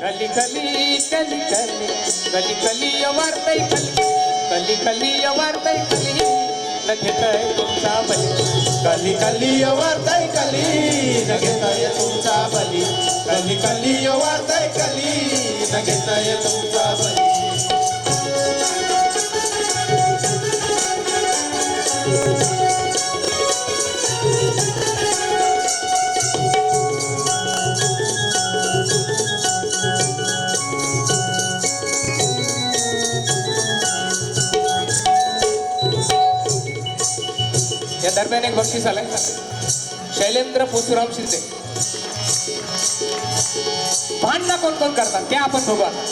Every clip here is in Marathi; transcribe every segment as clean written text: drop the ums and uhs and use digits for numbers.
कली कली कली कली कली कली वार्तय कली कली कली वार्तय कली न घेताय तुमचा बली कली कली वार्ताय कली न घेताय तुमचा बली कली कली वार्ताय कली न घेताय तुमचा बली या दरम्यान एक बक्षीस आलंय शैलेंद्र पोसुराम शिंदे. भांडणं कोण कोण करतात ते आपण बघू आता.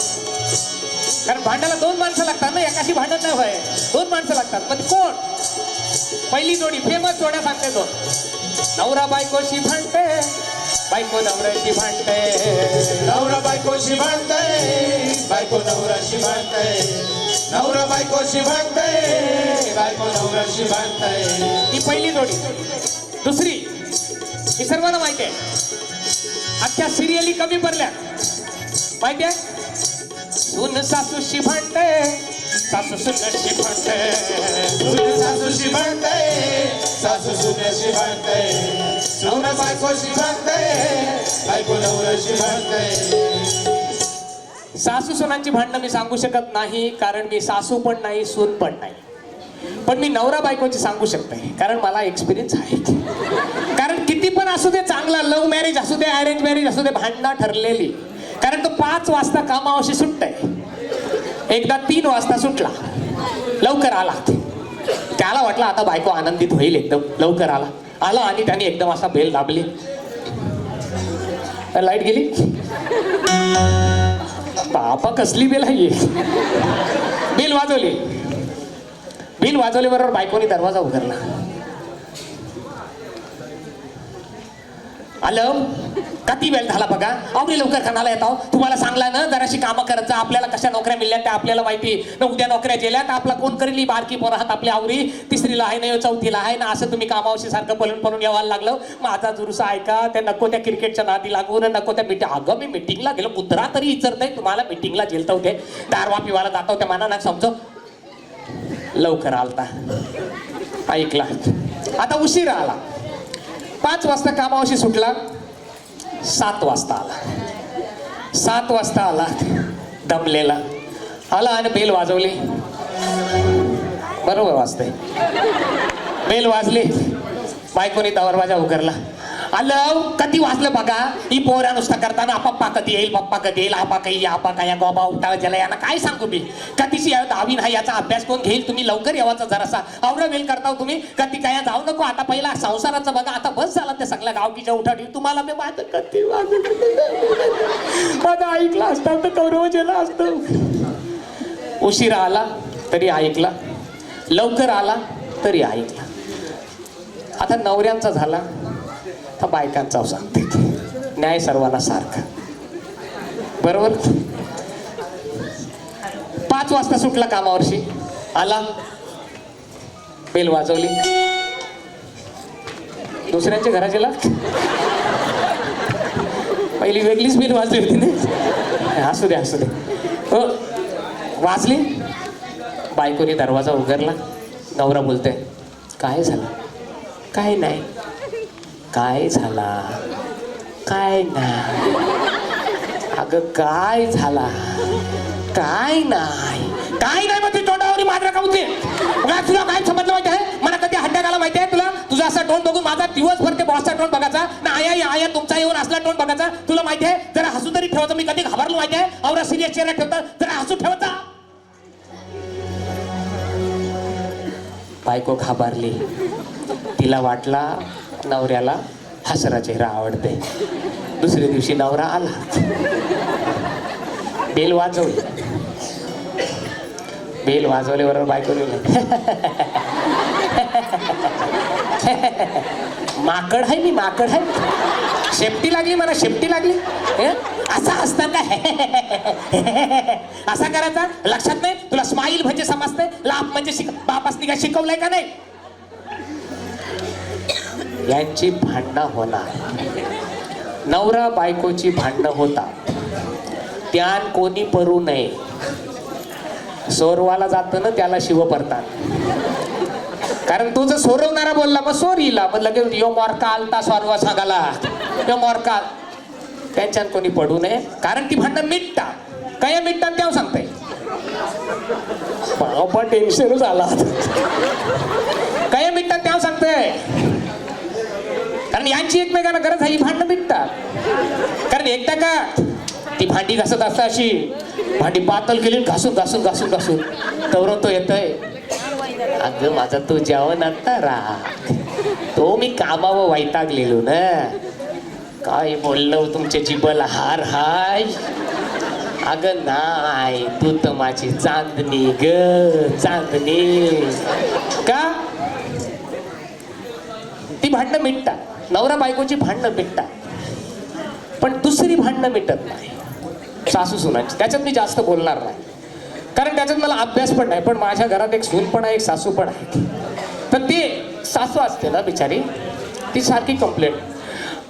कारण भांडायला दोन माणसं लागतात ना, एकाशी भांडण नाही व्हाय, दोन माणसं लागतात. पण कोण? पहिली जोडी फेमस जोड्या सांगते दोन. नवरा बायकोशी भांडते, बायको नवऱ्याशी भांडते, नवरा बायकोशी भांडतय, बायको नवऱ्याशी भांडतय, नवरा बायकोशी भांडतय, बायको नवऱ्याशी भांडतय. ही पहिली जोडी. दुसरी ही सर्वांना माहिती आहे, अख्ख्या सिरियली कमी पडल्या माहिती आहे. सून सासूशी भांडते, सासू सुनेशी भांडते, सून सासूशी भांडतय, सासू सुनेशी भांडतय, सून बायकोशी भांडतय, बायको नवऱ्याशी भांडतय. सासू सुनांची भांडणं मी सांगू शकत नाही, कारण मी सासू पण नाही, सून पण नाही. पण मी नवरा बायकोची सांगू शकते, कारण मला एक्सपिरियन्स आहे. कारण किती पण असू दे, चांगला लव्ह मॅरेज असू दे, अरेंज मॅरेज असू दे, भांडणं ठरलेली. कारण तो 5 वाजता कामावशी सुटतंय, एकदा 3 वाजता सुटला, लवकर आला. त्याला वाटलं आता बायको आनंदित होईल, एकदम लवकर आला आणि त्याने एकदम असा बेल दाबली, लाईट गेली. बापा कसली बेल आहे. बेल वाजवली, बिल वाजवले बरोबर बायकोनी दरवाजा उघडला. आलं किती वेळ झाला बघा, आवडी लवकर खानाला येतो. तुम्हाला सांगला ना जराशी कामं करत जा, आपल्याला कशा नोकऱ्या मिळल्या त्या आपल्याला माहिती न. उद्या नोकऱ्या गेल्या तर आपला कोण करेल. बारकी पोरं हात आपली आवरी 3रीला आहे ना, 4थीला आहे ना, असं तुम्ही कामावशी सारखं पळून यावायला लागलं. माझा जुरुसा ऐका, त्या नको त्या क्रिकेटच्या नादी लागून, नको त्या मीटिंग. अगं मी मिटिंगला गेलो, कुत्रा तरी विचारतंय तुम्हाला मिटिंगला जेलता होते, दारवा पिवाला जाता होत्या, माना ना समजो. लवकर आलता, ऐकला. आता उशीर आला, 5 वाजता कामावशी सुटला, 7 वाजता आला. 7 वाजता आला दमलेला, आला आणि बेल वाजवली. बरोबर वाजते, बेल वाजली, बायकोनी दरवाजा उघडला. आलं कधी वाजलं बघा. ही पोऱ्या नुसतं करताना पप्पा कधी येईल, पप्पा कधी येईल, आपा काही आपा काय गोबा उठा ज्याला यांना काय सांगू मी. कधीशी 10वी नाही, याचा अभ्यास कोण घेईल. तुम्ही लवकर यावाचा जरासा आवडा वेल करता तुम्ही. कधी काय जाऊ नको, आता पहिला संसाराचं बघा. आता बस झाला त्या सगळ्या गावकीच्या उठाठी. तुम्हाला मी माझं कधी माझा ऐकला असता तर कौरव जेला असतं. उशिरा आला तरी ऐकला, लवकर आला तरी ऐकला. आता नवऱ्यांचा झाला तर बायकांचा सांगते, न्याय सर्वांना सारखा. बरोबर. 5 वाजता सुटला कामावरशी, आला, बेल वाजवली. दुसऱ्यांच्या घराच्या पहिली वेगळीच बेल वाजली होती ना. असू दे असू दे. हो वाजली, बायकोने दरवाजा उघडला. नवरा बोलतोय, काय झालं? काय नाही. काय झाला? काय नाही. अगं काय झाला? काय नाही. काय नाही मग ती तोंडावर मात्र का होते. तुला काय समजलं माहिती आहे? मला कधी हड्ड्या घाला माहिती आहे तुला? तुझा असा टोन बघून माझा दिवसभर ते बॉसचा टोन बघायचा ना, आया तुमचा येऊन असला टोन बघायचा. तुला माहिती आहे जरा हसू तरी ठेवायचं. मी कधी घाबरलो माहिती आहे? औरा सिरियस चेहरा ठेवता, जरा हसू ठेवायचा. बायको घाबरली. तिला वाटला नवऱ्याला हसरा चेहरा आवडते. दुसऱ्या दिवशी नवरा आला, बेल वाजवली. बेल वाजवल्याबरोबर बायको माकड आहे मी, माकड आहे. शेपटी लागली मला, शेपटी लागली. असा असता काय? असा करायचा लक्षात नाही तुला? स्माईल म्हणजे समजते, लाभ म्हणजे बापासनी काय शिकवलंय का नाही? यांची भांडणं होणार, नवरा बायकोची भांडणं होतात. त्यान कोणी परू नये. सोरवाला जातं ना त्याला शिव पडतात. कारण तू जर सोरवणारा बोलला मग सोरीला मग लगेच यो मोरका आलता सोरवा सांगाला यो मोरका. त्यांच्यात कोणी पडू नये कारण ती भांडणं मिटतात. काय मिटतात तेव्हा सांगताय बाबा टेन्शनच आला. काय मिटतात तेव्हा सांगताय कारण यांची एकमेकांना गरज आहे. ही भांडणं मिटतात कारण एकदा का ती भांडी घासत असता अशी भांडी पातळ केली घासून घासून घासून घासून तवरून तो येतोय. अगं माझा तू जेवण आता राहा तो मी कामावर वैतागलेलो ना. काय बोललो तुमच्या जिभेला हार हाय. अगं नाही तू तर माझी चांदणी ग चांदणी. का ती भांडणं मिटतात. नवरा बायकोची भांडणं मिटतात पण दुसरी भांडणं मिटत नाही सासू सुनांची. त्याच्यात मी जास्त बोलणार नाही कारण त्याच्यात मला अभ्यास पण नाही. पण माझ्या घरात एक सून पण आहे एक सासू पण आहे. तर ती सासू असते ना बिचारी ती सारखी कंप्लेंट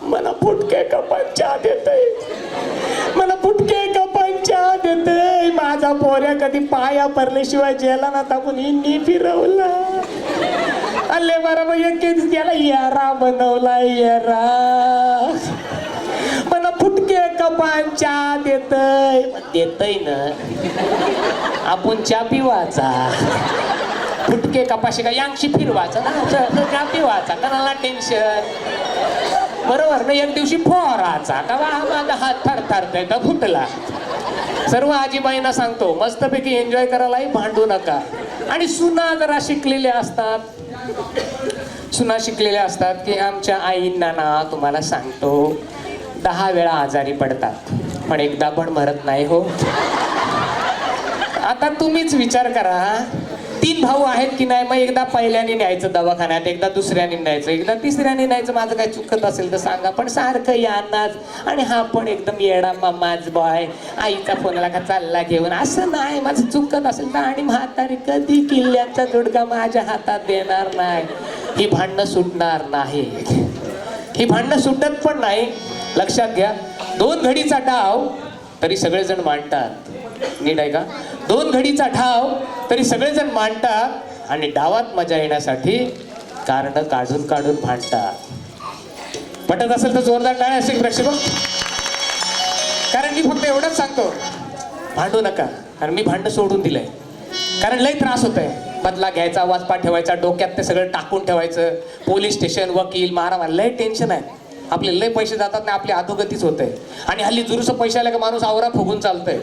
मला फुटके कपांच्या देतय मला फुटके कपांच्या देतय. माझा पोऱ्या कधी पाया पडल्याशिवाय जेला ना टाकून हिंदी फिरवला. अल्ले बरोबर एकेच त्याला येरा बनवला येरा. मला फुटके कपांच्या देतय देतय ना आपण चा पिवाचा. फुटके कपाशी का यांशी फिरवायचा ना चा पिवाचा कोणाला टेन्शन. बरोबर ना. एक दिवशी फोराचा का माझा हात थरथरतय तर फुटला. सर्व आजीबाईंना सांगतो मस्तपैकी एन्जॉय करायलाही भांडू नका. आणि सुना जरा शिकलेल्या असतात सुना शिकलेल्या असतात की आमच्या आईंना ना तुम्हाला सांगतो 10 वेळा आजारी पडतात पण एकदा पण मरत नाही हो. आता तुम्हीच विचार करा 3 भाऊ आहेत की नाही. मग एकदा पहिल्याने न्यायचं दवाखान्यात एकदा दुसऱ्याने न्यायचं एकदा तिसऱ्याने न्यायचं. माझं काय चुकत असेल तर सांगा पण सारखं यानाच. आणि हा पण एकदम येडा मामाच बॉय आईचा फोनला का चालला घेऊन असं नाही. माझं चुकत असेल तर आणि म्हातारी कधी किल्ल्याचा दुडका माझ्या हातात देणार नाही. ही भांडणं सुटणार नाही. ही भांडणं सुटत पण नाही. लक्षात घ्या 2 घडीचा डाव तरी सगळेजण मांडतात. नीट आहे का. 2 घडीचा ठाव तरी सगळेजण मांडतात आणि डावात मजा येण्यासाठी कारण काढून काढून भांडतात. पटत असेल तर जोरदार टाळ्या असेल प्रेक्षक. कारण मी फक्त एवढंच सांगतो भांडू नका. कारण मी भांडण सोडून दिलंय कारण लय त्रास होतोय. बदला घ्यायचा वाचपा ठेवायचा डोक्यात ते सगळं टाकून ठेवायचं. पोलीस स्टेशन वकील मारामार लय टेन्शन आहे. आपले लय पैसे जातात ना आपली अधोगतीच होते. आणि हल्ली जुरूस पैसे आले का माणूस आवरा फुगून चालतंय.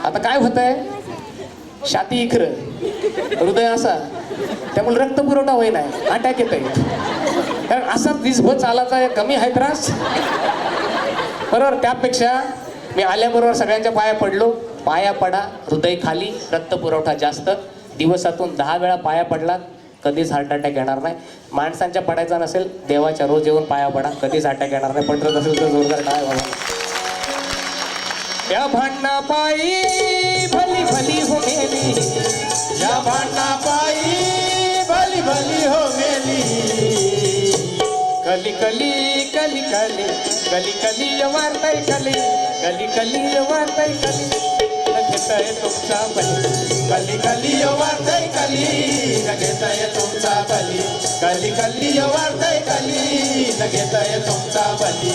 आता काय होतंय छाती इखरं हृदय असा त्यामुळे रक्त पुरवठा होई नाही अटॅक येत आहे. कारण असा दिसभर चालायचा कमी आहे त्रास. बरोबर. त्यापेक्षा मी आल्याबरोबर सगळ्यांच्या पाया पडलो. पाया पडा हृदय खाली रक्त पुरवठा जास्त. दिवसातून 10 वेळा पाया पडलात कधीच हार्ट अटॅक येणार नाही. माणसांच्या पडायचा नसेल देवाच्या रोज येऊन पाया पडा कधीच अटॅक येणार नाही. पडत असेल तर जोरदार टाळ्या वाजवा. या भांडणा पायी भली भली हो मेली या भांडणा पायी भली भली हो मेली. कली कली कली कली कली कली वार्ताय कली कली कली वार्ताय कली घेताय तुमचा बली. कली कली वार्ताय कली न घेताय तुमचा बली. कली कली वार्ताय कली न घेताय तुमचा बली.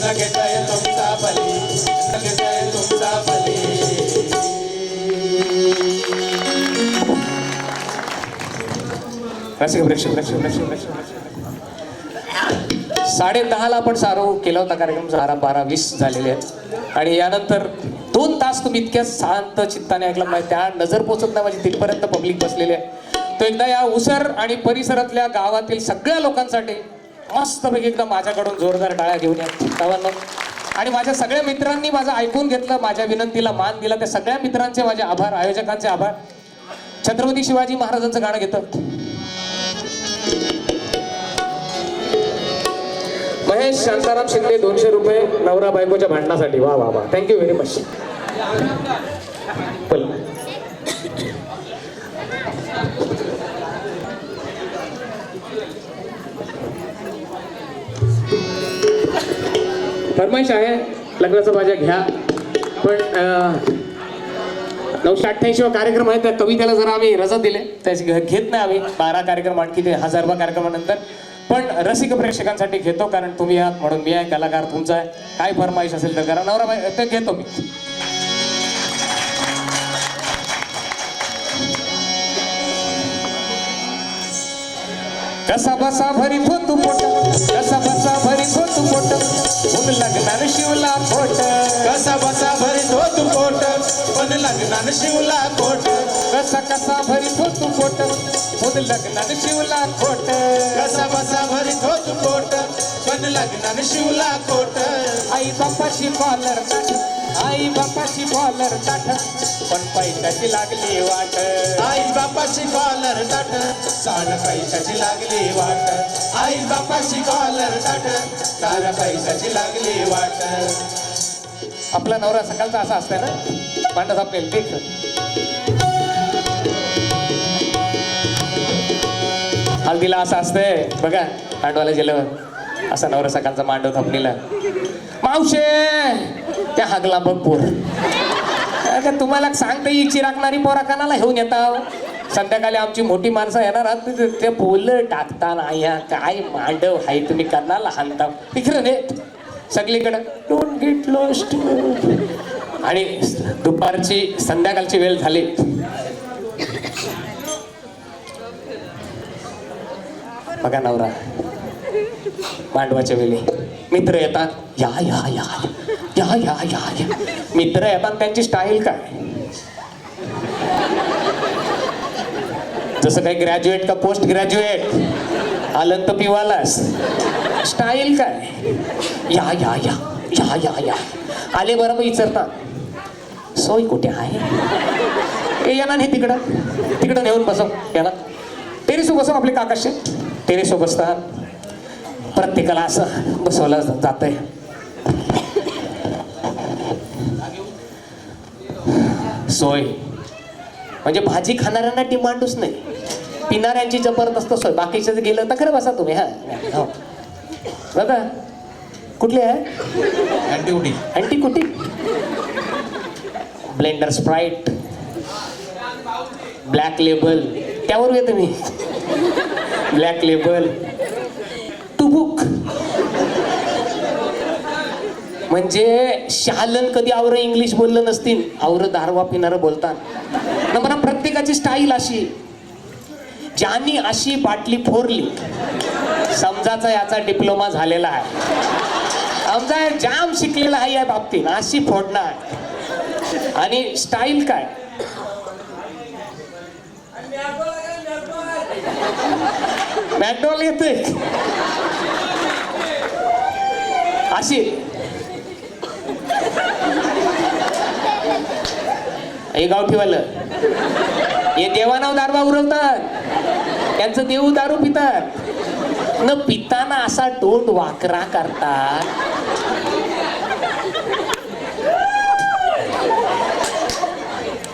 न घेताय तुमचा बली. न घेताय तुमचा बली. 10:30 आपण सारो केला होता कार्यक्रम. 12:20 झालेले आहेत आणि यानंतर 2 तास तुम्ही इतक्या शांत चित्ताने ऐकलं नाही. त्या नजर पोचत नाही माझी तिथपर्यंत पब्लिक बसलेली आहे. तो एकदा या उसर आणि परिसरातल्या गावातील सगळ्या लोकांसाठी मस्तपैकी एकदा माझ्याकडून जोरदार टाळ्या घेऊन या सर्वांना. आणि माझ्या सगळ्या मित्रांनी माझं ऐकून घेतलं माझ्या विनंतीला मान दिला त्या सगळ्या मित्रांचे माझे आभार. आयोजकांचे आभार. छत्रपती शिवाजी महाराजांचं गाणं घेतं महेश शांताराम शिंदे. 200 रुपये नवरा बायकोच्या भांडणासाठी. वा वा वा थँक्यू व्हेरी मच. फरमाईश आहे लग्नाचा माझ्या घ्या. पण 988 कार्यक्रम आहे त्या कवितेला जरा आम्ही रजा दिले त्याची घेत नाही आम्ही 12 कार्यक्रम आणखी ते 1000 कार्यक्रमानंतर पण रसिक प्रेक्षकांसाठी घेतो कारण तुम्ही आहात म्हणून मी आहे कलाकार तुमचा आहे काय फरमाईश असेल तर करा नवरा ते घेतो मी कसा बसा भरीत हो तू पोट कसा बसा भरीत हो तू पोट पण लग्नानं शिवला पोट कसा बसा भरीत हो तू पोट पण लग्नानं शिवला कोट कसा कसा भरीत हो तू पोट पण लग्नानं शिवला खोट कसा बसा भरीत हो तू पोट पण लग्नानं शिवला कोट आई बापाशी कॉलर ताठ आई बापाशी कॉलर ताठ पण पैशाची लागली वाट आई बापाची कॉलर ताट साड पैशाची लागली वाट आई बापाची कॉलर ताट साड पैशाची लागली वाट आपला नवरा सकाळचा असा असतंय ना मांडत आपल्याला ठीक हल्दीला असं असतंय बघा मांडवाला गेल्यावर असा नवरा सकाळचा मांडव थापणीला मावशे त्या हागला बघ पोर तुम्हाला सांगता येईल चिराकणारी पोरा कानाला घेऊन येता संध्याकाळी आमची मोठी माणसं येणार ते बोल टाकताना या काय मांडव हाय तुम्ही कनाला हाणता तिकडे ने सगळीकडं डोंट गेट लॉस्ट आणि दुपारची संध्याकाळची वेळ झाली बघा नवरा मांडवाच्या वेळी मित्र येतात या या या या या या या मित्र येतात त्यांची स्टाईल काय जसं काही ग्रॅज्युएट का पोस्ट ग्रॅज्युएट आलं तर पिवालास स्टाईल काय या या या या या या आले बरोबर विचारतात सोय कुठे आहे ए यांना नाही तिकडं तिकडं नेऊन बसव याला टेरेसो बसव आपले काकाशे टेरेसो बसतात प्रत्येकाला असं बसवलं जातंय सोय म्हणजे भाजी खाणाऱ्यांना डिमांडच नाही पिणाऱ्यांची जबरदस्त सोय बाकीचं गेलं तर खरं बसा तुम्ही हा हो बघा कुठली आहे अँटी अँटी कुठे ब्लेंडर स्प्राईट ब्लॅक लेबल त्यावर येतं मी ब्लॅक लेबल टुबुक म्हणजे शालन कधी आवर इंग्लिश बोललं नसतील आवर दारवा पिणारं बोलतात ना मला प्रत्येकाची स्टाईल अशी ज्यांनी अशी बाटली फोरली समजाचा याचा डिप्लोमा झालेला आहे समजा जाम शिकलेला आहे या बाबतीत अशी फोडणार आणि स्टाईल काय मॅकडॉल येते अशी हे गावठीवालं हे देवानाव दारवा उरवतात त्यांचं देऊ दारू पितात न पिताना असा तोंड वाकरा करतात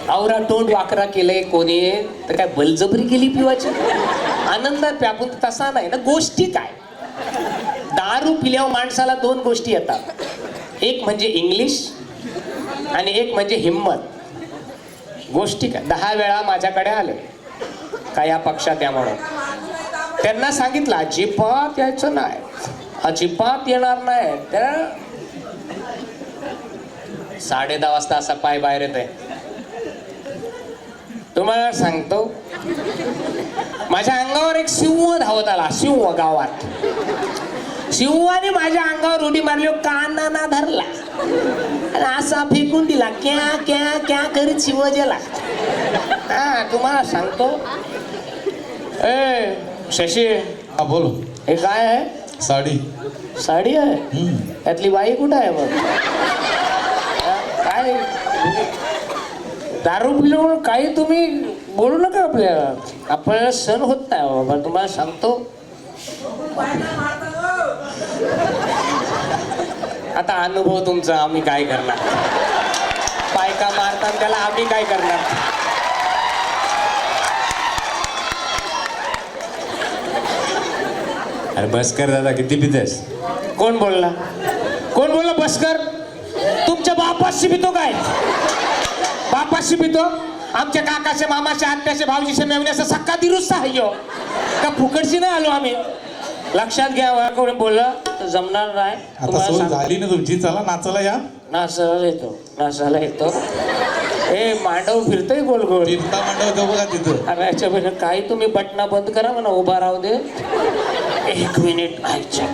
आवरा तोंड वाकरा केलंय कोणी तर काय बलजबरी केली पिवाची आनंदात प्यापून तसा नाही ना गोष्टी काय दारू पिल्यावर माणसाला दोन गोष्टी येतात एक म्हणजे इंग्लिश आणि एक म्हणजे हिम्मत गोष्टी काय 10 वेळा माझ्याकडे आले का या पक्षात या म्हणून त्यांना सांगितलं अजिबात यायचं नाही अजिबात येणार नाही त्या 10:30 वाजता असा पाय बाहेर येत आहे तुम्हाला सांगतो माझ्या अंगावर एक सिंह धावत आला सिंह गावात सिंहाने माझ्या अंगावर उडी मारली कानाना धरला आणि असा फेकून दिला क्या क्या क्या करीत शिव गेला हा तुम्हाला सांगतो ए शशी हा बोलो हे काय आहे साडी साडी आहे त्यातली बाई कुठं आहे मग काय दारू पिलो म्हणून काही तुम्ही बोलू नका आपल्याला सण होत नाही बाबा तुम्हाला सांगतो आता अनुभव तुमचा आम्ही काय करणार बायका मारतात त्याला आम्ही काय करणार अरे बस कर दादा किती पितेस कोण बोलला बस कर तुमच्या बापाशी पितो काय? बापाशी पितो? आमच्या काकाचे मामाचे आत्याचे भाऊजीचे मेवण्याचा सक्का दिरुस्ता आहे ह्यो. का फुकटशी नाही आलो आम्ही. लक्षात घ्या वा कोणी बोललं तर जमणार नाही. आता तुम्हाला सोय सांगतो. झाली ना तुमची, चला नाचायला या. नाचायला येतो हे मांडव फिरतोय गोल गोल. तीर्था मंडळ जाऊ बघा तिथं. अरे याच्या बहिणी काही तुम्ही बटना बंद करा म्हणा, उभा राहू दे. 1 मिनिट आयच्या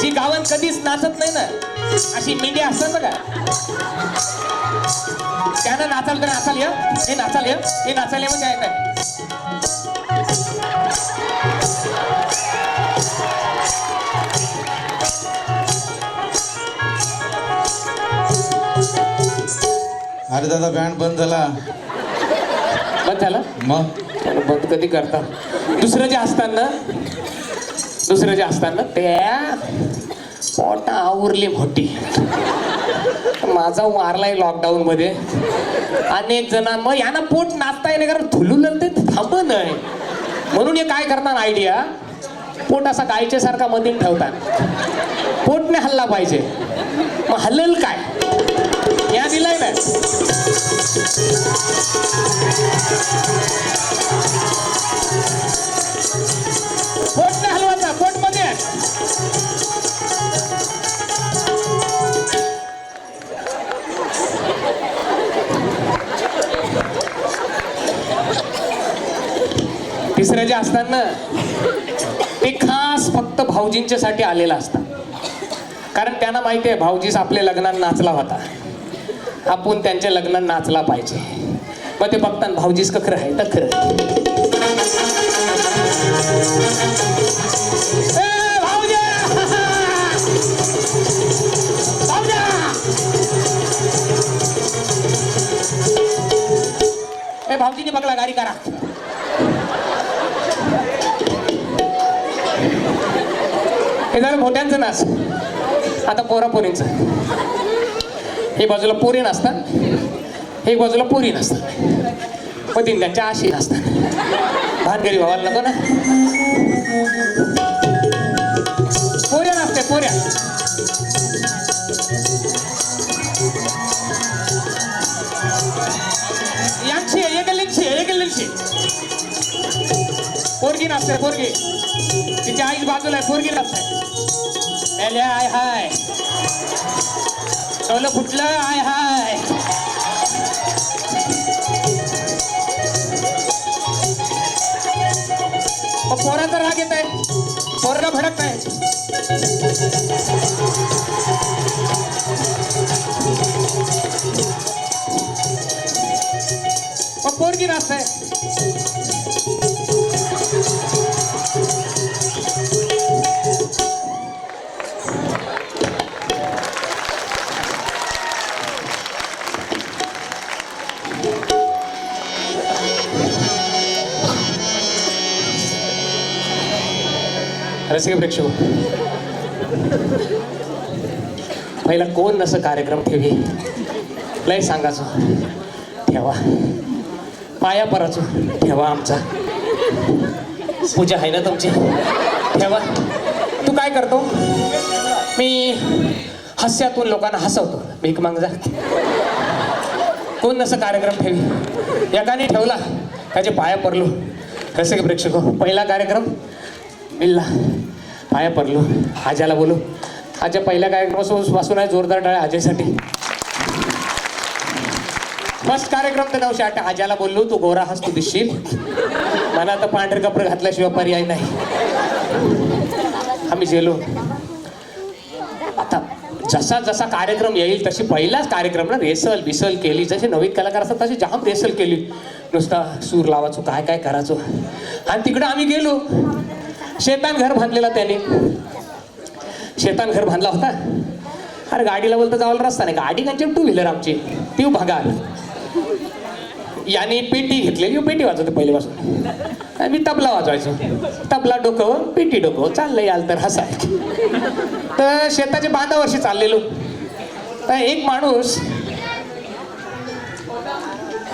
जी गावात कधीच नाचत नाही ना, अशी मेंढी असतात बघा, त्यानं नाचाल तर नाचाल ये, हे नाचाल ये, हे नाचाल ये म्हणजे आहे काय. अरे दादा बँड बंद झाला. बंद झालं मग बंद कधी करता. दुसरं जे असताना त्या पोटा आवरली मोठी. माझा मारलाय लॉकडाऊन मध्ये अनेक जण. मग यांना पोट नाचता येणे कारण थुलून ते थांब नाही म्हणून हे काय करतात आयडिया, पोट असा गायच्या सारखा मधीन ठेवतात. पोटने हल्ला पाहिजे. मग हल्लेल काय या दिलाय ना. पोटने हलवायचा, पोट मध्ये तिसरं जे असतात ना ते खास फक्त भाऊजींच्या साठी आलेलं असतात. कारण त्यांना माहिती आहे भाऊजीच आपल्या लग्नात नाचला होता, आपण त्यांच्या लग्नात नाचला पाहिजे. मग ते बघताना भाऊजीच खरं आहे तर खरं. भाऊजीने बघला गाडी करा. हे झालं मोठ्यांचं नाच. आता पोरापोरींचं. एक बाजूला पोरी नसतात, एक बाजूला पोरी नसतात, मग त्यांच्या आशी नसतात. भानगरी भावाला नको ना. पोऱ्या नसते पोऱ्या. यांची एक पोरगी नसते. पोरगी तिच्या आईच बाजूला आहे, पोरगी नसते. आय हाय टोलं फुटलं आय हाय. पोराचा राग येत आहे, पोरगा भडक आहे. पोरगी नसते. रसिक प्रेक्षक पहिला कोण नसं कार्यक्रम ठेवी लय सांगायचो ठेवा, पाया पराचो ठेवा, आमचा पूजा आहे ना तुमची ठेवा. तू काय करतो? मी हास्यातून लोकांना हसवतो. भीक माग जा. कोण नसं कार्यक्रम ठेवी एकाने ठेवला, त्याचे पाया पडलो. रसिक प्रेक्षक पहिला कार्यक्रम मिळला, पाया पडलो. आज्याला बोलू. आज्या पहिल्या कार्यक्रमापासून आहे जोरदार टाळ्या आज्यासाठी. फर्स्ट कार्यक्रम तर 908. आज्याला बोललो तू गोरा हस तू दिसशील, मला तर पांढरे कपडे घातल्याशिवाय पर्याय नाही. आम्ही गेलो. आता जसा जसा कार्यक्रम येईल तशी पहिलाच कार्यक्रम ना रेसल बिसल केली. जसे नवीन कलाकार असतात तशी जाम रेसल केली. नुसता सूर लावायचो, काय काय करायचो. आणि तिकडं आम्ही गेलो. शेतान घर बांधलेला त्याने. शेतान घर बांधला होता. अरे गाडीला बोलतं जावं रस्ता नाही. गाडी त्यांची 2 व्हीलर आमची ती भागाल. याने पेटी घेतलेली, पेटी वाजवतो पहिल्यापासून. मी तबला वाजवायचो. तबला डोकं पेटी डोकं चाललंय याल तर हसाय. तर शेताच्या बांधावर्षी चाललेलो. तर एक माणूस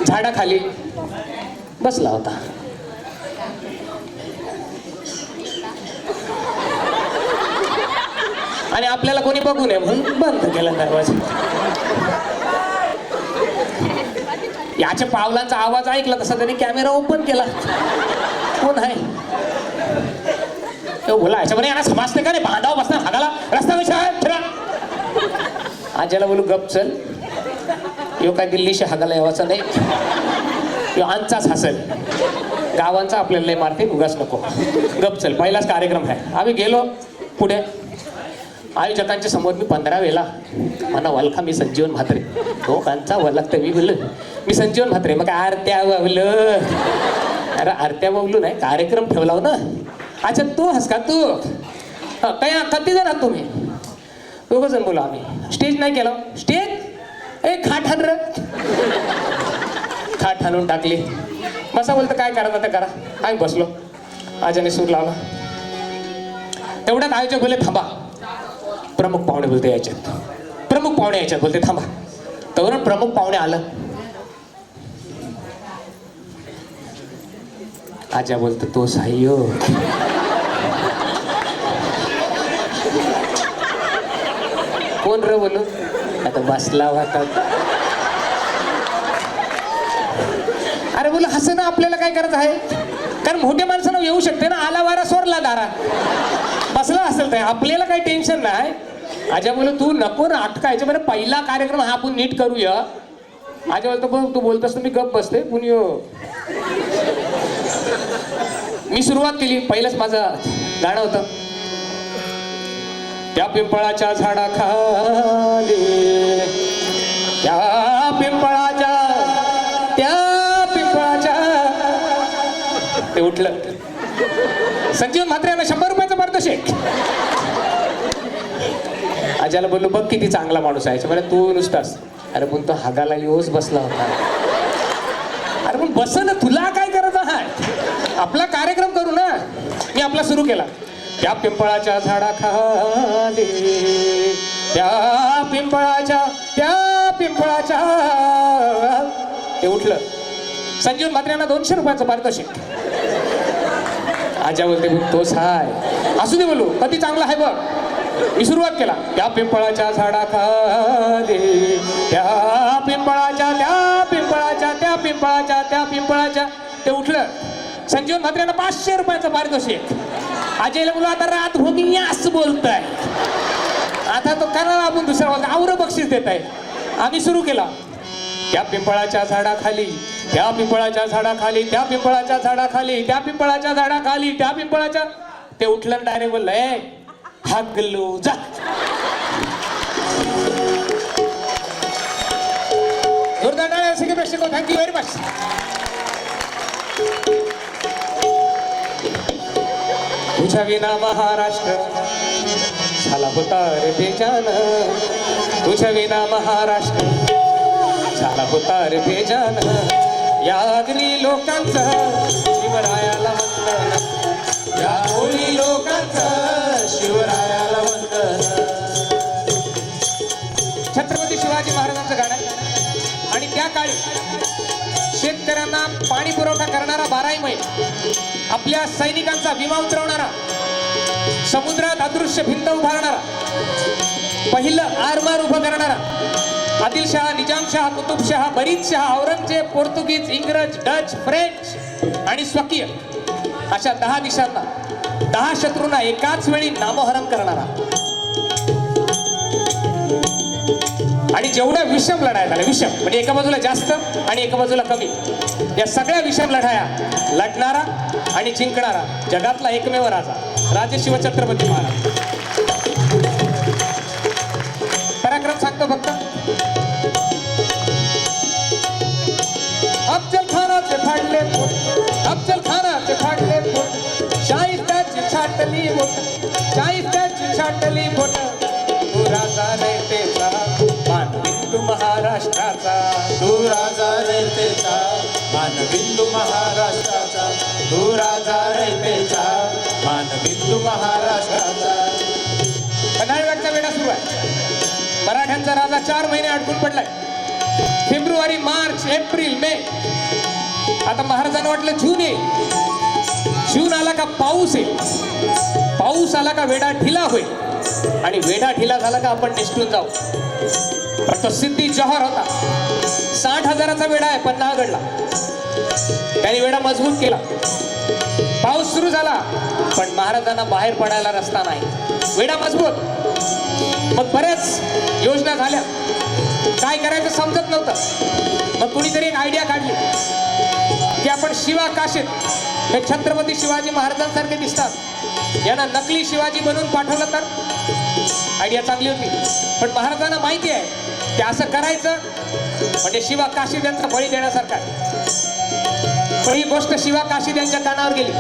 झाडाखाली बसला होता. आणि आपल्याला कोणी बघू नये म्हणून बंद केला दरवाजा. याच्या पावलांचा आवाज ऐकला तसा त्यांनी कॅमेरा ओपन केला. कोण आहे बोला याच्यामध्ये यांना समजते का रे भांडाव बसता हागाला रस्ता कशा आहे फिरा. आज्याला बोलू गप चल यो काय दिल्लीशी हागाला यावाचा नाही यो आमचाच हसल गावांचा आपल्याला लय मारते उगाच नको गप चल. पहिलाच कार्यक्रम आहे. आम्ही गेलो पुढे आयोजकांच्या समोर मी 15 वेळा म्हणा वलखा मी संजीवन म्हात्रे हो कांचा वलख तर मी बोललो मी संजीवन म्हात्रे मग आरत्या वावलं. अरे आरत्या वावलू नाही कार्यक्रम ठेवला हो ना. अच्छा तू हस का तू काय किती जण आहात तुम्ही. दोघं जण बोला आम्ही स्टेज नाही केलं. स्टेज ए खाट हाण र खाट हाणून टाकली. बसा बोलतं काय करा तर करा. आम्ही बसलो. आजाने सूर लावला. तेवढ्यात आयोजक बोले थांबा प्रमुख पाहुणे बोलते याच्यात प्रमुख पाहुणे याच्यात बोलते थांबा. तर प्रमुख पाहुणे आलं. आजा बोलतो तो साह्यो कोण र बोलू आता बसला होता. अरे बोल हसं ना आपल्याला काय करायचं आहे कारण मोठ्या माणसानं येऊ शकते ना. आला वारा सोरला दारा बसला असेल तर आपल्याला काही टेन्शन नाही. आजा बोल तू नको ना अटकायचं म्हणजे पहिला कार्यक्रम हा आपण नीट करूया. आजा बोलतो बघ तू बोलतोस तर मी गप बसते पुण्य. मी सुरुवात केली. पहिलंच माझं गाणं होतं त्या पिंपळाच्या झाडाखाली त्या पिंपळाच्या ते उठलं. संजीवन म्हात्रे यांना 100 रुपयाचा पारितोषिक. आजाला बोललो बघ किती चांगला माणूस आहे म्हणजे तू नुसतास. अरे पण तो हागाला येऊच बसला होता. अरे पण बस ना तुला काय करायचं आहे आपला कार्यक्रम करू ना. मी आपला सुरू केला त्या पिंपळाच्या झाडाखाली त्या पिंपळाच्या ते उठलं. संजीवन म्हात्रे यांना 200 रुपयाचं पारितोषिक. आजा बोलते तोच हाय असू दे बोलू कधी चांगला आहे बघ. मी सुरुवात केला त्या पिंपळाच्या झाडाखाली त्या पिंपळाच्या ते उठलं. संजीवन म्हात्रे यांना 500 रुपयाचं पारितोषिक. आजयला बोलू आता रात भूमी असं बोलताय आता तो करणार आपण दुसरा बोलतो आवर बक्षीस देत आहे. आम्ही सुरू केला त्या पिंपळाच्या झाडाखाली त्या पिंपळाच्या ते उठलं डायरेक्ट बोललंय हागलू जा. जोरदार टाळ्या सगळे प्रेक्षक थँक्यू व्हेरी मच. तुझ्या विना महाराष्ट्र झाला होता रे बेजान. तुझ्या विना महाराष्ट्र झाला होता रे बेजान. या अग्नी लोकांचं शिवरायाला वंदन या होळी लोकांचं शिवरायाला वंदन. छत्रपती शिवाजी महाराजांचं गाणं आहे. आणि त्या काळी शेतकऱ्यांना पाणी पुरवठा करणारा 12 महिने आपल्या सैनिकांचा विमा उतरवणारा समुद्रात अदृश्य भिंत उभारणारा पहिलं आरमार उभं करणारा आदिलशहा निजामशहा कुतुबशहा बरीदशहा औरंगजेब पोर्तुगीज इंग्रज डच फ्रेंच आणि स्वकीय अशा 10 देशांना 10 शत्रूंना एकाच वेळी नामोहरम करणारा आणि जेवढ्या विषम लढाया झाल्या विषम म्हणजे एका बाजूला जास्त आणि एका बाजूला कमी या सगळ्या विषम लढाया लढणारा आणि जिंकणारा जगातला एकमेव राजा राजे शिवछत्रपती महाराज. पराक्रम सांगतो फक्त अफजल खानाचे फाडले पोट अफजल खानाचे फाडले पोट शाहिस्त्याची छाटली बोट शाहिस्त्याची छाटली बोट. तू राजा रयतेचा मानबिंदू महाराष्ट्राचा तू राजा रयतेचा मानबिंदू महाराष्ट्राचा तू राजा रयतेचा मानबिंदू महाराष्ट्राचा. पन्हाळगडचा वेढा सुरू आहे. मराठ्यांचा राजा 4 महिने अडकून पडलाय. फेब्रुवारी मार्च एप्रिल मे आता महाराजांना वाटलं जून येईल. जून आला का पाऊस येईल. पाऊस आला का वेढा ढिला होईल. आणि वेढा ढिला झाला का आपण निसटून जाऊ. पण तो सिद्धी जौहर होता. 60,000चा वेढा आहे पन्हाळगडला. त्याने वेढा मजबूत केला. पाऊस सुरू झाला पण महाराजांना बाहेर पडायला रस्ता नाही. वेढा मजबूत. मग बऱ्याच योजना झाल्या. काय करायचं समजत नव्हतं. मग कुणीतरी एक आयडिया काढली की आपण शिवा काशीत, हे छत्रपती शिवाजी महाराजांसारखे दिसतात, यांना नकली शिवाजी बनवून पाठवलं तर. आयडिया चांगली होती पण महाराजांना माहिती आहे की असं करायचं म्हणजे शिवा काशीद यांचा बळी देण्यासारखा आहे. पण ही गोष्ट शिवा काशीद यांच्या कानावर गेली.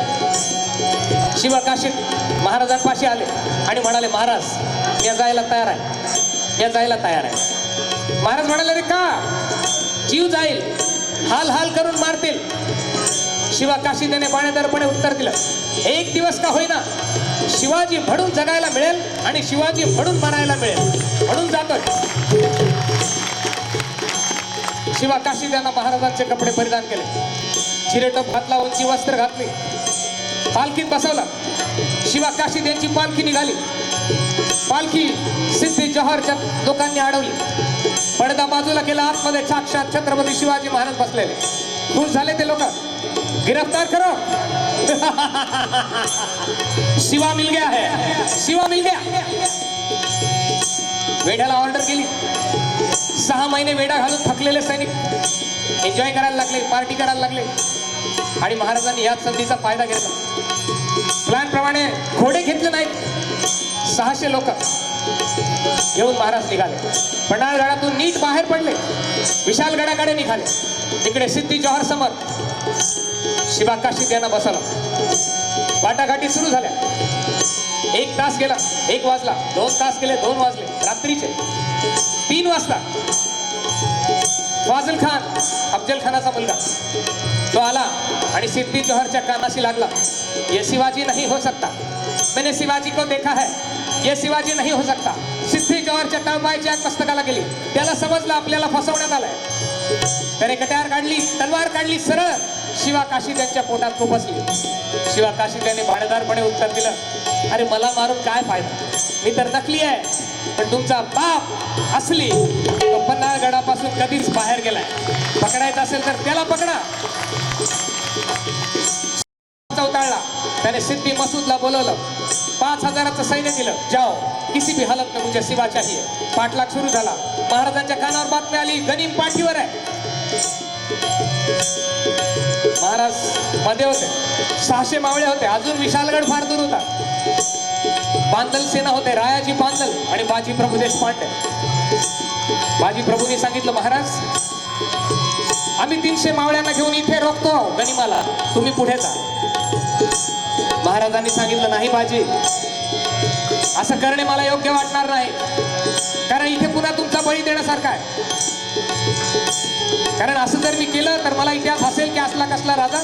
शिवा काशीद महाराजांपाशी आले आणि म्हणाले, महाराज मी जायला तयार आहे, मी जायला तयार आहे. महाराज म्हणाले, रे का जीव जाईल, हाल हाल करून मारतील. शिवा काशीद याने बाणेदारपणे उत्तर दिलं, एक दिवस का होईना शिवाजी म्हणून जगायला मिळेल आणि शिवाजी म्हणून मरायला मिळेल, म्हणून जातोय. शिवा काशीद यांना महाराजांचे कपडे परिधान केले, चिरेटोप घातला, उंची वस्त्र घातली, पालखीत बसवला. शिवा काशीद यांची पालखी निघाली. पालखी सिद्धी जौहरच्या लोकांनी अडवली. पडदा बाजूला केला. आतमध्ये साक्षात छत्रपती शिवाजी महाराज बसलेले. खुश झाले ते लोक. गिरफ्तार करो. शिवा मिल गया है, शिवा मिल गया. वेढ्याला ऑर्डर केली. 6 महिने वेढा घालून थकलेले सैनिक एन्जॉय करायला लागले, पार्टी करायला लागले आणि महाराजांनी याच संधीचा फायदा घेतला. प्लॅन प्रमाणे घोडे घेतले नाहीत. 600 लोक घेऊन महाराज निघाले. पन्हाळगडातून नीट बाहेर पडले. विशालगडाकडे निघाले. तिकडे सिद्धी जौहर समोर शिवा काशीद यांना बसवला. वाटाघाटी सुरू झाल्या. 1 तास गेला, 1 वाजला, 2 तास गेले, 2 वाजले, रात्रीचे 3 वाजता फाजिल खान, अफजल खानाचा मुलगा, तो आला आणि सिद्धी जौहरच्या कानाशी लागला. ये शिवाजी नहीं हो सकता, मैंने शिवाजी को देखा है, ये शिवाजी नहीं हो सकता. सिद्धी जौहरच्या तळपायाची आग मस्तकाला गेली. त्याला समजलं आपल्याला फसवण्यात आलंय. त्याने कट्यार काढली, तलवार काढली, सरळ शिवा काशीद यांच्या पोटात खुपसली. शिवा काशीद यांनी बाणेदारपणे उत्तर दिलं, अरे मला मारून काय फायदा, मी तर नकली आहे. पण तुमचा बाप असली तो पन्हाळगडापासून कधीच बाहेर गेलाय. पकडायचा असेल तर त्याला पकडा. चौताळला. त्याने सिद्धी मसूदला बोलवलं. 5,000चं सैन्य दिलं. जाओ, किसी भी हालत में मुझे शिवा चाहिए. पाठलाग सुरू झाला. महाराजांच्या कानावर बातमी आली, गनीम पाठीवर आहे. महाराज मध्ये होते. 600 मावळे होते. अजून विशालगड फार दूर होता. बांदल सेना होते, रायाजी बांदल आणि बाजी प्रभू देशपांडे. बाजी प्रभूंनी सांगितलं, महाराज आम्ही 300 मावळ्यांना घेऊन इथे रोखतो गनिमाला, तुम्ही पुढे जा. महाराजांनी सांगितलं, नाही बाजी, असं करणे मला योग्य वाटणार नाही. कारण इथे पुन्हा तुमचा बळी देण्यासारखा आहे. कारण असं जर मी केलं तर मला इतिहास असेल की असला कसला राजा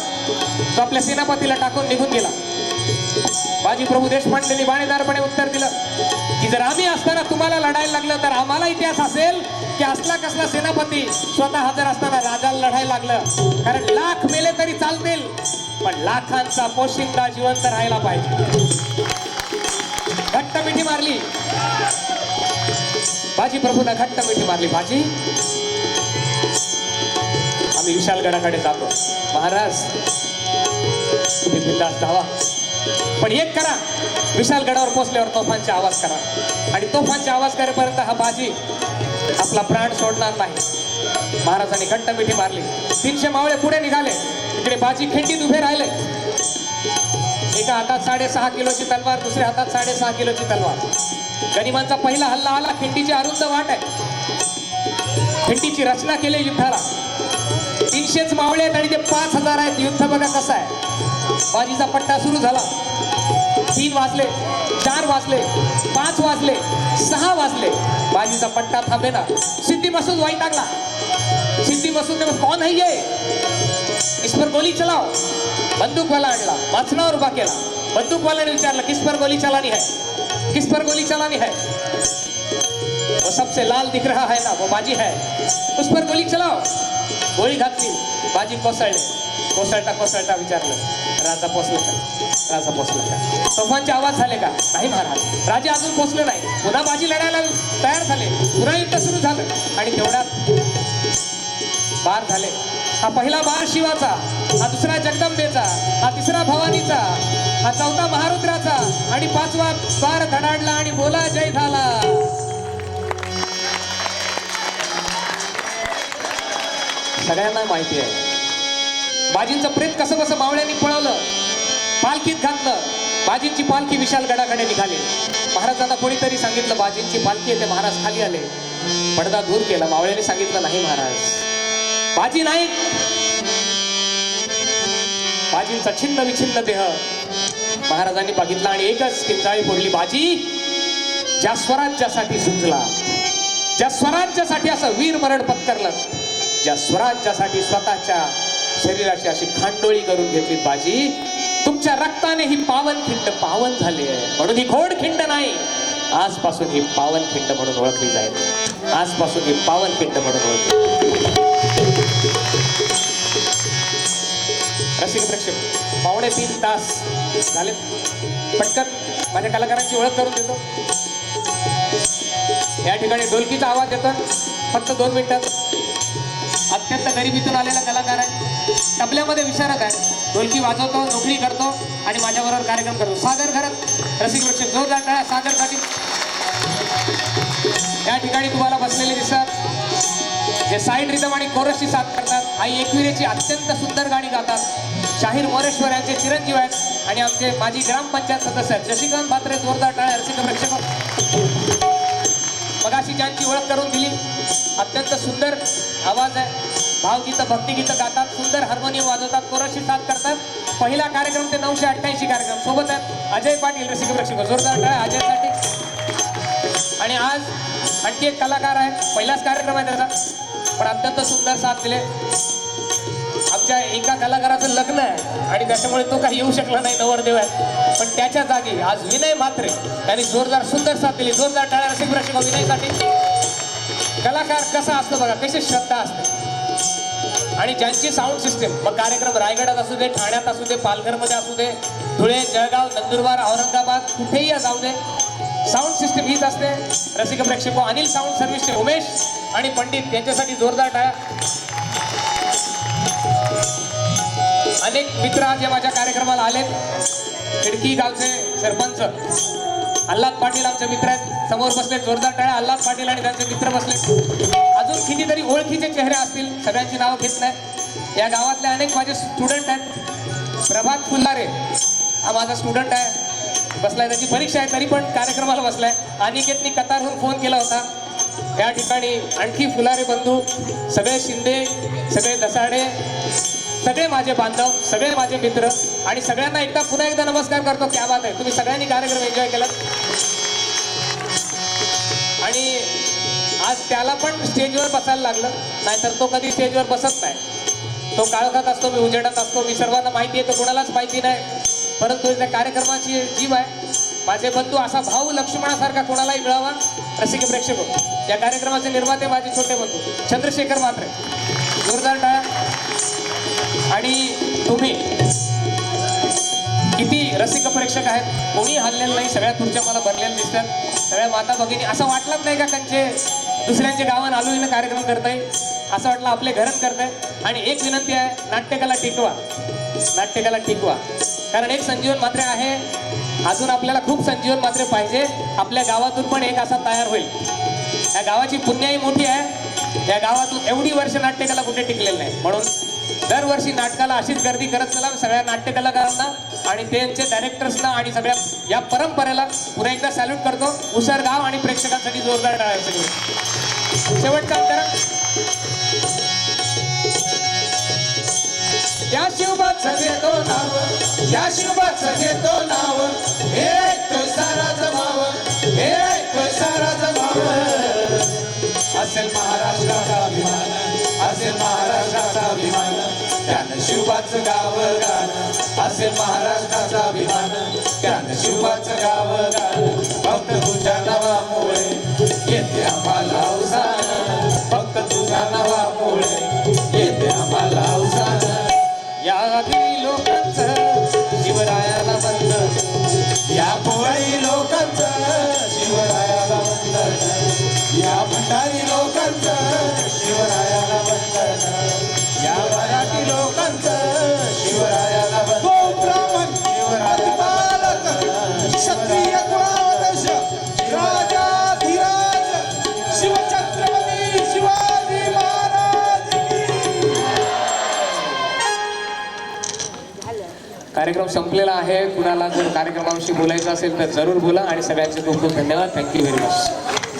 तो आपल्या सेनापतीला टाकून निघून गेला. बाजी प्रभू देशपांडेंनी बाणेदारपणे उत्तर दिलं की जर आम्ही असताना तुम्हाला लढायला लागलं तर आम्हाला इतिहास असेल की असला कसला सेनापती स्वतः हजर असताना राजाला लढायला लागलं. कारण लाख मेले तरी चालतील पण लाखांचा पोशिंदा जिवंत राहायला पाहिजे. घट्ट मिठी मारली. बाजी प्रभूंना घट्ट मिठी मारली. बाजी, आम्ही विशालगडाकडे जातो. महाराज तुम्ही बिंदास धावा, पण एक करा, विशालगडावर पोहोचल्यावर तोफांचे आवाज करा आणि तोफांचे आवाज करेपर्यंत हा बाजी आपला प्राण सोडणार नाही. महाराजांनी घट्ट मिठी मारली. 300 मावळे पुढे निघाले. इकडे बाजी खिंडीत उभे राहिले. एका हातात 6.5 किलोची तलवार, दुसऱ्या हातात 6.5 किलोची तलवार. गनिमांचा पहिला हल्ला आला. खिंडीची अरुंद वाट आहे. खिंडीची रचना केली युद्धाला. 300च मावळे आहेत आणि ते 5,000 आहेत. युद्ध बघा कसं आहे. बाजीचा पट्टा सुरू झाला. 3 वाजले, 4 वाजले, 5 वाजले, 6 वाजले. बाजीचा पट्टा थांबे ना. सिद्धी मसूद वही टाकला. सिद्धी मसूद ने कौन है ये, इस पर गोली चलाओ. बंदूक वाला आणला, वाचनावर उभा केला. बंदूक वाल्याने विचारलं, किस पर गोली चलानी है, किस पर गोली चलानी है. वो सबसे लाल दिख रहा है ना, वो बाजी है, उस पर गोली चलाओ. गोळी घातली. बाजी कोसळले. कोसळता कोसळता विचारलं, राजा पोचला का. राजा पोचला का? तोफांचे आवाज झाले का? नाही महाराज, राजे अजून पोचले नाही. पुन्हा बाजी लढायला तयार झाले. पुन्हा युद्ध सुरू झालं आणि तेवढ्यात बार झाले. हा पहिला बार शिवाचा, हा दुसरा जगदंबेचा, हा तिसरा भवानीचा, हा चौथा महारुद्राचा आणि पाचवा बार धडाडला आणि बोला जय झाला. सगळ्यांना माहिती आहे बाजींचं प्रेत कसं कसं मावळ्यांनी पळवलं, पालखीत घातलं. बाजींची पालखी विशाल गडाकडे निघाली. महाराजांना कोणीतरी सांगितलं बाजींची पालखी येते. महाराज खाली आले, पडदा दूर केला. मावळ्यांनी सांगितलं नाही महाराज, बाजी नाही. बाजींचा छिन्न विछिन्न देह महाराजांनी बघितला आणि एकच किंचाळी फोडली. बाजी ज्या स्वराज्यासाठी झुंजला, ज्या स्वराज्यासाठी असं वीर मरण पत्करलं, ज्या स्वराज्यासाठी स्वतःच्या शरीराची अशी खांडोळी करून घेतली बाजी, तुमच्या रक्ताने ही पावन खिंड पावन झाली आहे. म्हणून ही घोड खिंड नाही, आजपासून ही पावन खिंड म्हणून ओळखली जाईल. आजपासून ही पावन खिंड म्हणून ओळखली. रसिक प्रेक्षक, 2.5 तास झाले. पटकन माझ्या कलाकारांची ओळख करून देतो. या ठिकाणी ढोलकीचा आवाज येतो. फक्त 2 मिनिटात. अत्यंत गरिबीतून आलेला कलाकार आहे. तबल्यामध्ये विशारद आहे. ढोलकी वाजवतो, नोकरी करतो आणि माझ्याबरोबर कार्यक्रम करतो. सागर घरात. रसिक प्रेक्षक, जोरदार टाळ्या सागरसाठी. या ठिकाणी तुम्हाला बसलेले दिसतात जे साईड रिदम आणि कोरसची साथ करतात. आई एकविरेची अत्यंत सुंदर गाणी गातात. शाहीर मोरेश्वर यांचे चिरंजीव आहेत आणि आमचे माजी ग्रामपंचायत सदस्य आहेत शशिकांत भात्रे. जोरदार टाळ्या रसिक प्रेक्षक. मगाशी ज्यांची ओळख करून दिली, अत्यंत सुंदर आवाज आहे. भावगीतं भक्तिगीतं गातात, सुंदर हार्मोनियम वाजवतात, कोरसची साथ करतात. पहिला कार्यक्रम ते 988 कार्यक्रम सोबत आहेत अजय पाटील. रसिक प्रेक्षक, जोरदार टाळ्या अजयसाठी. आणि आज आणखी एक कलाकार आहे. पहिलाच कार्यक्रम आहे त्याचा, पण अत्यंत सुंदर साथ दिले. आमच्या एका कलाकाराचं लग्न आहे आणि त्याच्यामुळे तो काही येऊ शकला नाही, नवरदेव आहे. पण त्याच्या जागी आज विनय म्हात्रे त्यांनी जोरदार सुंदर साथ दिली. जोरदार टाळ्या रसिक प्रेक्षक विनयसाठी. कलाकार कसा असतो बघा, कशी श्रद्धा असते. आणि ज्यांची साऊंड सिस्टीम, मग कार्यक्रम रायगडात असू दे, ठाण्यात असू दे, पालघरमध्ये असू दे, धुळे, जळगाव, नंदुरबार, औरंगाबाद, कुठेही जाऊ दे, साऊंड सिस्टीम हीच असते. रसिक प्रेक्षक, अनिल साऊंड सर्व्हिसचे उमेश आणि पंडित यांच्यासाठी जोरदार टाळ्या. अनेक मित्र आज या माझ्या कार्यक्रमाला आलेत. खिडकी गावचे सरपंच अल्लाद पाटील आमचे मित्र आहेत, समोर बसले. जोरदार टाळ्या. अल्लाद पाटील आणि त्यांचे मित्र बसले. अजून कितीतरी ओळखीचे चेहरे असतील, सगळ्यांची नावं घेत नाही. या गावातले अनेक माझे स्टुडंट आहेत. प्रभात फुल्लारे हा माझा स्टुडंट आहे, बसलाय. त्याची परीक्षा आहे तरी पण कार्यक्रमाला बसलाय. अनिकेतनी कतारहून फोन केला होता. या ठिकाणी आणखी फुलारे बंधू, सगळे शिंदे, सगळे दसाडे, सगळे माझे बांधव, सगळे माझे मित्र आणि सगळ्यांना पुन्हा एकदा नमस्कार करतो. क्या बात आहे, तुम्ही सगळ्यांनी कार्यक्रम एन्जॉय केला. आणि आज त्याला पण स्टेजवर बसायला लागलं, नाहीतर तो कधी स्टेजवर बसत नाही. तो काळोखात असतो, मी उजेडात असतो. मी सर्वांना माहिती आहे, तो कोणालाच माहिती नाही, परंतु त्या कार्यक्रमाची जीव आहे. माझे बंधू असा भाऊ लक्ष्मणासारखा कोणालाही मिळावा. रसिक प्रेक्षक, या कार्यक्रमाचे निर्माते माझे छोटे बंधू चंद्रशेखर म्हात्रे. जोरदार टाळ्या. आणि तुम्ही किती रसिक प्रेक्षक आहेत, कोणी हल्लेलं नाही. सगळ्या खुर्च्या मला भरलेल्या दिसतात. सगळ्या माता भगिनी. असं वाटलंच नाही का कंचे दुसऱ्यांचे गावात आलोईनं कार्यक्रम करताय, असं वाटलं आपले घरच करताय. आणि एक विनंती आहे, नाट्यकला टिकवा, नाट्यकला टिकवा. कारण एक संजीवन म्हात्रे आहे, अजून आपल्याला खूप संजीवन म्हात्रे पाहिजे. आपल्या गावातून पण एक असा तयार होईल. या गावाची पुण्याई मोठी आहे. या गावातून एवढी वर्ष नाट्यकला कुठे टिकलेलं नाही. म्हणून दरवर्षी नाटकाला अशीच गर्दी करत चला. सगळ्या नाट्यकलाकारांना आणि त्यांचे डायरेक्टर्सना आणि सगळ्या या परंपरेला पुन्हा एकदा सॅल्यूट करतो. उसरगाव आणि प्रेक्षकांसाठी जोरदार टाळ्या सगळे. शेवटचा अंतर. या शिवबाचं घेतो नाव, या शिवबाचं घेतो नाव, हे ऐकतोय सारा जमाव, हे ऐकतोय सारा जमाव. असेल महाराष्ट्राचा अभिमान, असेल महाराष्ट्राचा अभिमान, त्यानं शिवबाचं गाव गाणं. असेल महाराष्ट्राचा अभिमान, त्यानं शिवबाचं गाव गाणं. फक्त तुझ्या नावामुळे येते आम्हाला अवसान, फक्त तुझ्या नावामुळे येते आम्हाला अवसान. या लोकांचं शिवरायाला भंडारी लोकांचं शिवरायाला वंदन, या भंडारी लोकांचं शिवरायाला वंदन, या मराठी लोकांचं शिवरायाला वंदन. तो ब्राह्मण प्रतिपालक क्षत्रिय कुळावदश राजाधिराज शिवछत्रपती शिवाजी महाराज की. कार्यक्रम संपलेला आहे. कुणाला जर कार्यक्रमाविषयी बोलायचं असेल तर जरूर बोला आणि सगळ्यांचे खूप खूप धन्यवाद. Thank you very much.